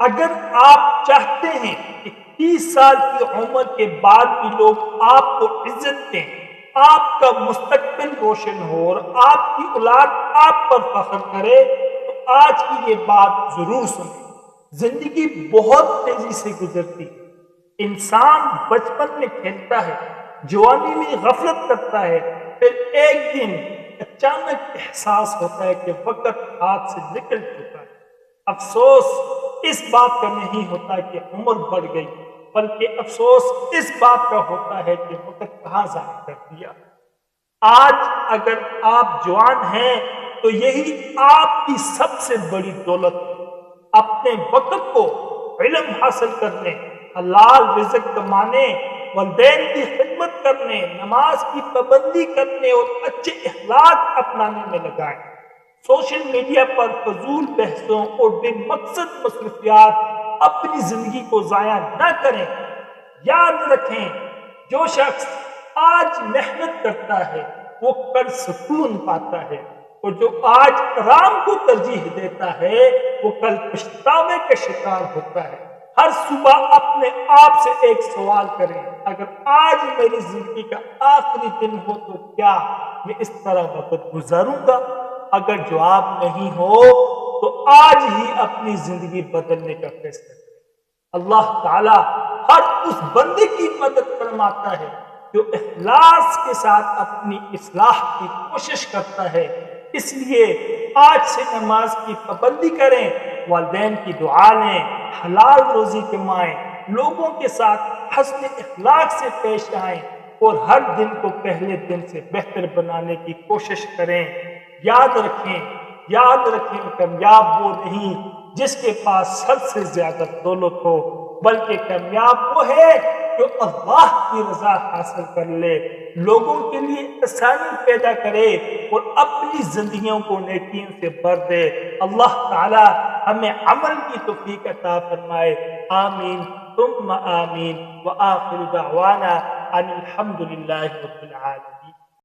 اگر آپ چاہتے ہیں کہ 30 سال کی عمر کے بعد بھی لوگ آپ کو عزت دیں، آپ کا مستقبل روشن ہو اور آپ کی اولاد آپ پر فخر کرے، تو آج کی یہ بات ضرور سنیں۔ زندگی بہت تیزی سے گزرتی ہے۔ انسان بچپن میں کھیلتا ہے، جوانی میں غفلت کرتا ہے، پھر ایک دن اچانک احساس ہوتا ہے کہ وقت ہاتھ سے نکل چکا ہے۔ افسوس اس بات کا نہیں ہوتا کہ عمر بڑھ گئی، بلکہ افسوس اس بات کا ہوتا ہے کہ وقت کہاں ضائع کر دیا۔ آج اگر آپ جوان ہیں تو یہی آپ کی سب سے بڑی دولت ہے۔ اپنے وقت کو علم حاصل کرنے، حلال رزق کمانے، والدین کی خدمت کرنے، نماز کی پابندی کرنے اور اچھے اخلاق اپنانے میں لگائیں۔ سوشل میڈیا پر فضول بحثوں اور بے مقصد مصروفیات اپنی زندگی کو ضائع نہ کریں۔ یاد رکھیں، جو شخص آج محنت کرتا ہے وہ کل سکون پاتا ہے، اور جو آج آرام کو ترجیح دیتا ہے وہ کل پچھتاوے کا شکار ہوتا ہے۔ ہر صبح اپنے آپ سے ایک سوال کریں، اگر آج میری زندگی کا آخری دن ہو تو کیا میں اس طرح وقت گزاروں گا؟ اگر جواب نہیں ہو تو آج ہی اپنی زندگی بدلنے کا فیصلہ کریں۔ اللہ تعالی ہر اس بندے کی مدد فرماتا ہے جو اخلاص کے ساتھ اپنی اصلاح کی کوشش کرتا ہے۔ اس لیے آج سے نماز کی پابندی کریں، والدین کی دعا لیں، حلال روزی کمائیں، لوگوں کے ساتھ حسن اخلاق سے پیش آئیں، اور ہر دن کو پہلے دن سے بہتر بنانے کی کوشش کریں۔ یاد رکھیں کامیاب وہ نہیں جس کے پاس سب سے زیادہ دولت ہو، بلکہ کامیاب وہ ہے جو اللہ کی رضا حاصل کر لے، لوگوں کے لیے آسانی پیدا کرے اور اپنی زندگیوں کو نیکیوں سے بھر دے۔ اللہ تعالی ہمیں عمل کی توفیق عطا فرمائے۔ آمین ثم آمین، وآخر دعوانا ان الحمد للہ رب العالمین۔